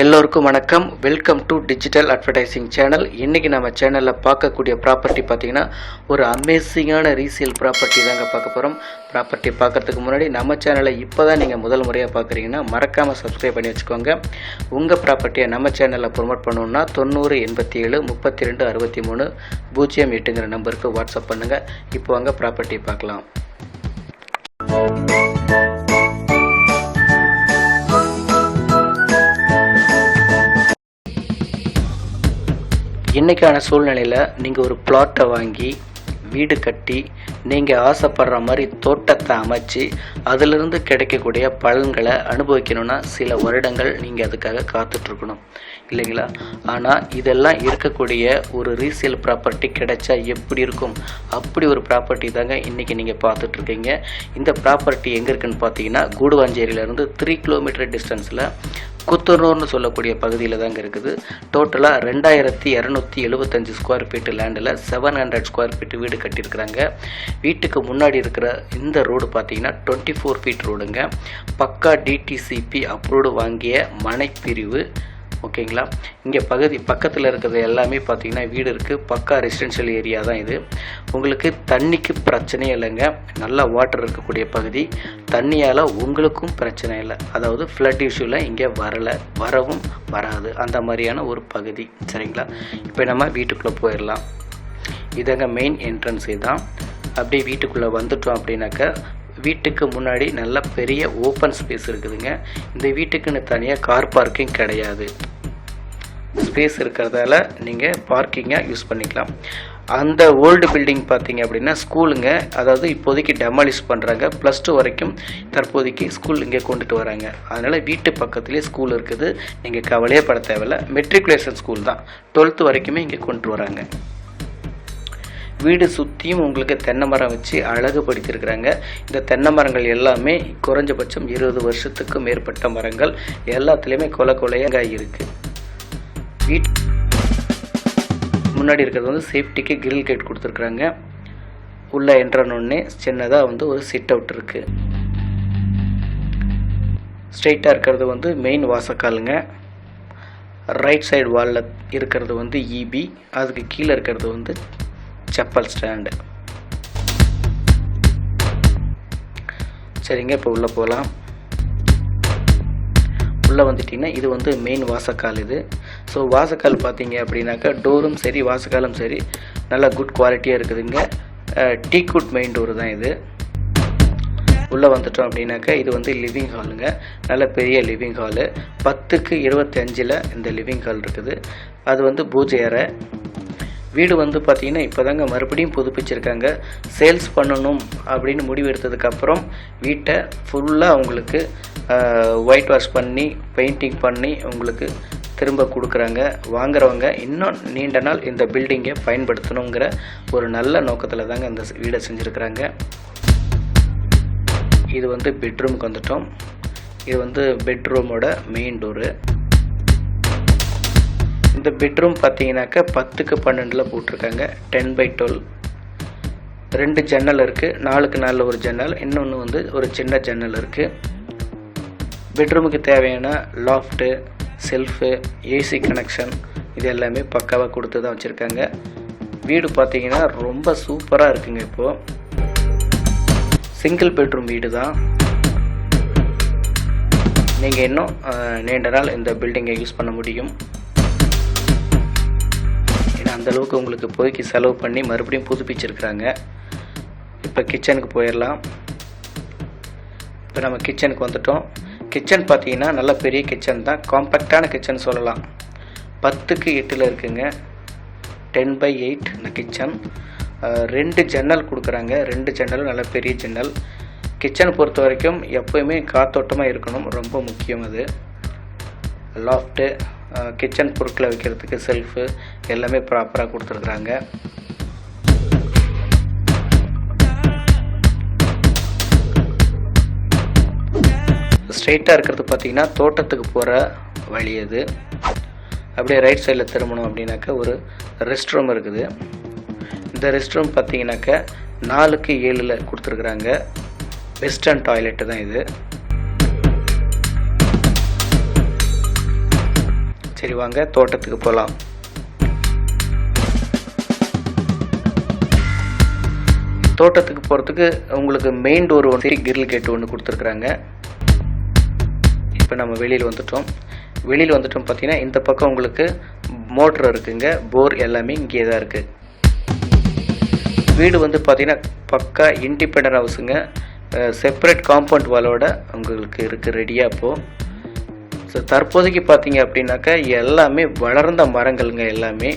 எல்லோருக்கும் வணக்கம். Welcome to digital advertising channel. இன்றைக்கி நம்ம சேனலில் பார்க்கக்கூடிய ப்ராப்பர்ட்டி பார்த்திங்கன்னா ஒரு அமேசிங்கான ரீசேல் ப்ராப்பர்ட்டி தாங்க பார்க்க போகிறோம். ப்ராப்பர்ட்டி பார்க்குறதுக்கு முன்னாடி நம்ம சேனலை இப்போ தான் நீங்கள் முதல் முறையாக பார்க்குறீங்கன்னா மறக்காமல் சப்ஸ்கிரைப் பண்ணி வச்சுக்கோங்க. உங்கள் ப்ராப்பர்ட்டியை நம்ம சேனலில் ப்ரொமோட் பண்ணணுன்னா 9087 32 63 08ங்கிற நம்பருக்கு வாட்ஸ்அப் பண்ணுங்கள். இப்போ அங்கே ப்ராப்பர்ட்டி பார்க்கலாம். இன்றைக்கான சூழ்நிலையில் நீங்கள் ஒரு பிளாட்டை வாங்கி வீடு கட்டி நீங்கள் ஆசைப்படுற மாதிரி தோட்டத்தை அமைச்சு அதிலிருந்து கிடைக்கக்கூடிய பலன்களை அனுபவிக்கணும்னா சில வருடங்கள் நீங்கள் அதுக்காக காத்துட்ருக்கணும் இல்லைங்களா? ஆனால் இதெல்லாம் இருக்கக்கூடிய ஒரு ரீசேல் ப்ராப்பர்ட்டி கிடைச்சா எப்படி இருக்கும்? அப்படி ஒரு ப்ராப்பர்ட்டி தாங்க இன்றைக்கி நீங்கள் பார்த்துட்ருக்கீங்க. இந்த ப்ராப்பர்ட்டி எங்கே இருக்குதுன்னு பார்த்தீங்கன்னா கூடுவாஞ்சேரியிலேருந்து 3 கிலோமீட்டர் டிஸ்டன்ஸில் குத்தனூர்னு சொல்லக்கூடிய பகுதியில் தாங்க இருக்குது. டோட்டலாக 2275 ஸ்கொயர் ஃபீட்டு லேண்டில் 700 ஸ்கொயர் ஃபீட்டு வீடு கட்டியிருக்கிறாங்க. வீட்டுக்கு முன்னாடி இருக்கிற இந்த ரோடு பார்த்தீங்கன்னா 24 ஃபீட் ரோடுங்க. பக்கா டிடிசிபி அப்ரூவ்டு வாங்கிய மனைப்பிரிவு. ஓகேங்களா? இங்கே பக்கத்தில் இருக்கிறது எல்லாமே பார்த்தீங்கன்னா வீடு இருக்குது. பக்கா ரெசிடென்ஷியல் ஏரியா தான் இது. உங்களுக்கு தண்ணிக்கு பிரச்சனையே இல்லைங்க. நல்லா வாட்டர் இருக்கக்கூடிய பகுதி. தண்ணியால் உங்களுக்கும் பிரச்சனை இல்லை. அதாவது ஃப்ளட் இஷ்யூவில் இங்கே வரவும் வராது. அந்த மாதிரியான ஒரு பகுதி. சரிங்களா? இப்போ நம்ம வீட்டுக்குள்ளே போயிடலாம். இதாங்க மெயின் என்ட்ரன்ஸ். இதுதான். அப்படியே வீட்டுக்குள்ளே வந்துட்டோம் அப்படின்னாக்கா வீட்டுக்கு முன்னாடி நல்ல பெரிய ஓப்பன் ஸ்பேஸ் இருக்குதுங்க. இந்த வீட்டுக்குன்னு தனியாக கார் பார்க்கிங் கிடையாது. ஸ்பேஸ் இருக்கிறதால நீங்கள் பார்க்கிங்காக யூஸ் பண்ணிக்கலாம். அந்த ஓல்டு பில்டிங் பார்த்தீங்க அப்படின்னா ஸ்கூலுங்க. அதாவது இப்போதைக்கு டெமாலிஷ் பண்ணுறாங்க. +2 வரைக்கும் தற்போதைக்கு ஸ்கூல் இங்கே கொண்டுட்டு வராங்க. அதனால் வீட்டு பக்கத்துலேயே ஸ்கூல் இருக்குது. நீங்கள் கவலையே பட தேவையில்லை. மெட்ரிகுலேஷன் ஸ்கூல் தான். 12th வரைக்குமே இங்கே கொண்டு வராங்க. வீடு சுற்றியும் உங்களுக்கு தென்னை மரம் வச்சு அழகுபடுத்தியிருக்கிறாங்க. இந்த தென்னை மரங்கள் எல்லாமே குறைஞ்சபட்சம் 20 வருஷத்துக்கு மேற்பட்ட மரங்கள். எல்லாத்துலேயுமே கொலையாக இருக்குது. முன்னாடி இருக்கிறது வந்து சேஃப்டிக்கு கிரில் கேட் கொடுத்துருக்குறாங்க. உள்ளே என்ட்ரனோடனே சின்னதாக வந்து ஒரு சிட் அவுட் இருக்குது. ஸ்ட்ரெயிட்டாக இருக்கிறது வந்து மெயின் வாசக்காலுங்க. ரைட் சைடு வாலில் இருக்கிறது வந்து இபி. அதுக்கு கீழே இருக்கிறது வந்து செப்பல் ஸ்டாண்டு. சரிங்க, இப்போ உள்ளே போகலாம். உள்ளே வந்துட்டிங்கன்னா இது வந்து மெயின் வாசக்கால். இது ஸோ வாசக்கால் பார்த்தீங்க அப்படின்னாக்கா டோரும் சரி வாசக்காலும் சரி நல்லா குட் குவாலிட்டியாக இருக்குதுங்க. டீக்குட் மெயின் டோரு தான் இது. உள்ளே வந்துட்டோம் அப்படின்னாக்கா இது வந்து லிவிங் ஹாலுங்க. நல்ல பெரிய லிவிங் ஹாலு. 10க்கு 25 இந்த லிவிங் ஹால் இருக்குது. அது வந்து பூஜை அறை. வீடு வந்து பார்த்திங்கன்னா இப்போ தாங்க மறுபடியும் புதுப்பிச்சிருக்காங்க. சேல்ஸ் பண்ணணும் அப்படின்னு முடிவு எடுத்ததுக்கப்புறம் வீட்டை ஃபுல்லாக உங்களுக்கு ஒயிட் வாஷ் பண்ணி பெயிண்டிங் பண்ணி உங்களுக்கு திரும்ப கொடுக்குறாங்க. வாங்குறவங்க இன்னும் நீண்ட நாள் இந்த பில்டிங்கை பயன்படுத்தணுங்கிற ஒரு நல்ல நோக்கத்தில் தாங்க இந்த வீடை செஞ்சுருக்குறாங்க. இது வந்து பெட்ரூமுக்கு வந்துட்டோம். இது வந்து பெட்ரூமோட மெயின் டோரு. இந்த பெட்ரூம் பார்த்தீங்கன்னாக்கா 10க்கு 12 போட்டிருக்காங்க. 10/12. 2 ஜன்னல் இருக்குது. 4க்கு 4 ஒரு ஜன்னல். இன்னொன்று வந்து ஒரு சின்ன ஜன்னல் இருக்குது. பெட்ரூமுக்கு தேவையான லாஃப்ட்டு, செல்ஃபு, ஏசி கனெக்ஷன் இது எல்லாமே பக்காவாக கொடுத்து தான் வச்சுருக்காங்க. வீடு பார்த்தீங்கன்னா ரொம்ப சூப்பராக இருக்குங்க. இப்போது சிங்கிள் பெட்ரூம் வீடு தான். நீங்கள் இன்னும் நீண்ட நாள் இந்த பில்டிங்கை யூஸ் பண்ண முடியும். அந்தளவுக்கு உங்களுக்கு இப்போதைக்கு செலவு பண்ணி மறுபடியும் புதுப்பிச்சிருக்கிறாங்க. இப்போ கிச்சனுக்கு போயிடலாம். இப்போ நம்ம கிச்சனுக்கு வந்துட்டோம். கிச்சன் பார்த்தீங்கன்னா நல்ல பெரிய கிச்சன் தான். காம்பேக்டான கிச்சன் சொல்லலாம். 10க்கு 8 இருக்குங்க. 10/8 இந்த கிச்சன். 2 ஜன்னல் கொடுக்குறாங்க. 2 ஜன்னலும் நல்ல பெரிய ஜன்னல். கிச்சனை பொறுத்த வரைக்கும் எப்போயுமே காத்தோட்டமாக இருக்கணும். ரொம்ப முக்கியம் அது. லாஃப்ட்டு, கிச்சன் பொருட்களை வைக்கிறதுக்கு செல்ஃபு எல்லாமே ப்ராப்பராக கொடுத்துருக்குறாங்க. ஸ்ட்ரெயிட்டாக இருக்கிறது பார்த்திங்கன்னா தோட்டத்துக்கு போகிற வழி. அது அப்படியே ரைட் சைடில் திரும்பணும் அப்படின்னாக்கா ஒரு ரெஸ்ட் ரூம் இருக்குது. இந்த ரெஸ்ட் ரூம் பார்த்திங்கனாக்கா 4க்கு 7 கொடுத்துருக்குறாங்க. வெஸ்டர்ன் டாய்லெட்டு தான் இது. சரி வாங்க தோட்டத்துக்கு போகலாம். தோட்டத்துக்கு போகிறதுக்கு உங்களுக்கு மெயின் டோர் வந்து கிரில் கேட் ஒன்று கொடுத்துருக்குறாங்க. இப்போ நம்ம வெளியில் வந்துட்டோம். பார்த்தீங்கன்னா இந்த பக்கம் உங்களுக்கு மோட்ரு இருக்குங்க, போர் எல்லாமே இங்கே தான் இருக்குது. வீடு வந்து பார்த்தீங்கன்னா பக்கா இண்டிபெண்டன்ட் ஹவுஸுங்க. செப்பரேட் காம்பவுண்ட் வாலோட உங்களுக்கு இருக்குது ரெடியாக. இப்போது ஸோ தற்போதைக்கு பார்த்தீங்க அப்படின்னாக்கா எல்லாமே வளர்ந்த மரங்கள்ங்க. எல்லாமே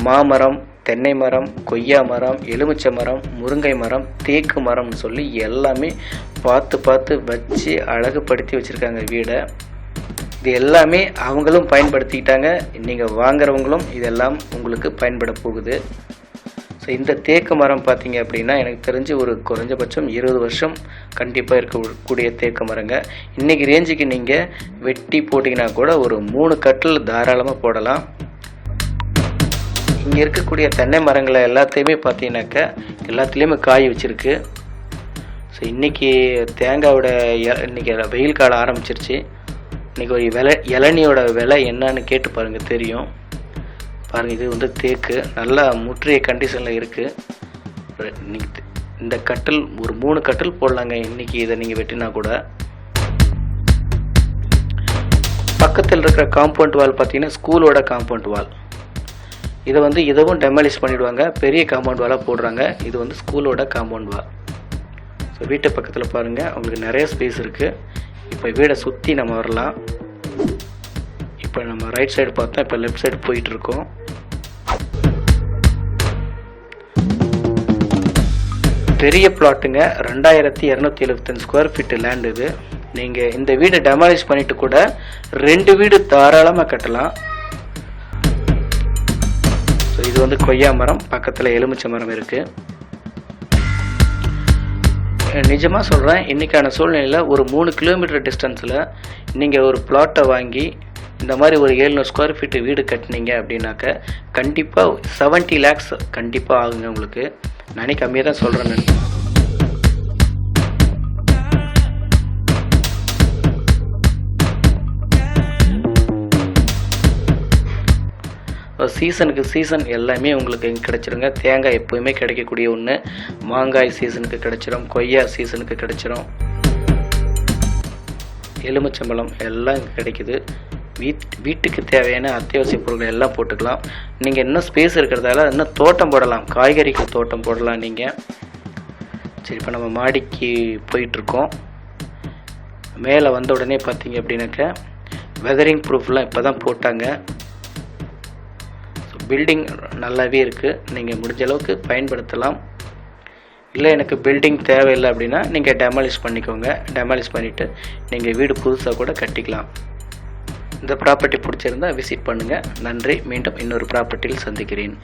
மாமரம், தென்னை மரம், கொய்யா மரம், எலுமிச்சை மரம், முருங்கை மரம், தேக்கு மரம்னு சொல்லி எல்லாமே பார்த்து வச்சு அழகுபடுத்தி வச்சுருக்காங்க வீடை. இது எல்லாமே அவங்களும் பயன்படுத்திக்கிட்டாங்க, நீங்கள் வாங்குறவங்களும் இதெல்லாம் உங்களுக்கு பயன்பட போகுது. ஸோ இந்த தேக்கு மரம் பார்த்தீங்க அப்படின்னா எனக்கு தெரிஞ்சு ஒரு குறைஞ்சபட்சம் 20 வருஷம் கண்டிப்பாக இருக்கக்கூடிய தேக்கு மரங்க. இன்றைக்கி ரேஞ்சுக்கு நீங்கள் வெட்டி போட்டிங்கன்னா கூட ஒரு 3 கட்டில் தாராளமாக போடலாம். இங்கே இருக்கக்கூடிய தென்னை மரங்களை எல்லாத்தையுமே பார்த்தீங்கன்னாக்கா எல்லாத்துலேயுமே காய் வச்சுருக்கு. ஸோ இன்றைக்கி தேங்காயோட இன்றைக்கி வெயில் காலம் ஆரம்பிச்சிருச்சு. இன்றைக்கி ஒரு இளநியோட விலை என்னன்னு கேட்டு பாருங்கள், தெரியும். பாருங்கள், இது வந்து தேக்கு நல்லா முற்றிய கண்டிஷனில் இருக்குது. இந்த கட்டில் ஒரு 3 கட்டில் போடலாங்க இன்றைக்கி இதை நீங்கள் வெட்டினா கூட. பக்கத்தில் இருக்கிற காம்பவுண்ட் வால் பார்த்தீங்கன்னா ஸ்கூலோட காம்பவுண்ட் வால். இதை வந்து இதுவும் டெமாலிஷ் பண்ணிவிடுவாங்க, பெரிய காம்பவுண்ட் வாலாக போடுறாங்க. இது வந்து ஸ்கூலோட காம்பவுண்ட் வால். ஸோ வீட்டு பக்கத்தில் பாருங்கள் உங்களுக்கு நிறைய ஸ்பேஸ் இருக்குது. இப்போ வீடை சுற்றி நம்ம வரலாம். இப்போ நம்ம ரைட் சைடு பார்த்தோம், இப்போ லெஃப்ட் சைடு போயிட்டுருக்கோம். பெரிய பிளாட்டுங்க, 2275 ஸ்கொயர் ஃபீட்டு லேண்ட் இது. நீங்கள் இந்த வீடை டெமாலிஷ் பண்ணிட்டு கூட 2 வீடு தாராளமாக கட்டலாம். ஸோ இது வந்து கொய்யா மரம், பக்கத்தில் எலுமிச்சை மரம் இருக்குது. நிஜமாக சொல்கிறேன், இன்றைக்கான சூழ்நிலையில் ஒரு 3 கிலோமீட்டர் டிஸ்டன்ஸில் நீங்கள் ஒரு பிளாட்டை வாங்கி இந்த மாதிரி ஒரு 700 ஸ்கொயர் ஃபீட்டு வீடு கட்டினீங்க அப்படின்னாக்க கண்டிப்பாக 70 lakhs கண்டிப்பாக ஆகுங்க உங்களுக்கு. நானே கம்மியாக தான் சொல்கிறேன். சீசனுக்கு சீசன் எல்லாமே உங்களுக்கு இங்கே கிடச்சிருங்க. தேங்காய் எப்போயுமே கிடைக்கக்கூடிய ஒன்று. மாங்காய் சீசனுக்கு கிடச்சிரும், கொய்யா சீசனுக்கு கிடச்சிரும், எலுமிச்சம்பழம் எல்லாம் இங்கே கிடைக்குது. வீட்டுக்கு தேவையான அத்தியாவசிய பொருட்கள் எல்லாம் போட்டுக்கலாம். நீங்கள் இன்னும் ஸ்பேஸ் இருக்கிறதால இன்னும் தோட்டம் போடலாம், காய்கறிகள் தோட்டம் போடலாம் நீங்கள். சரி, இப்போ நம்ம மாடிக்கு போயிட்டுருக்கோம். மேலே வந்த உடனே பார்த்தீங்க அப்படின்னாக்க வெதரிங் ப்ரூஃப்லாம் இப்போ தான் போட்டாங்க. ஸோ பில்டிங் நல்லாவே இருக்குது, நீங்கள் முடிஞ்ச அளவுக்கு பயன்படுத்தலாம். இல்லை எனக்கு பில்டிங் தேவையில்லை அப்படின்னா நீங்கள் டெமாலிஷ் பண்ணிக்கோங்க. டெமாலிஷ் பண்ணிவிட்டு நீங்கள் வீடு புதுசாக கூட கட்டிக்கலாம். இந்த ப்ராப்பர்ட்டி பிடிச்சிருந்தால் விசிட் பண்ணுங்கள். நன்றி. மீண்டும் இன்னொரு ப்ராப்பர்ட்டியில் சந்திக்கிறேன்.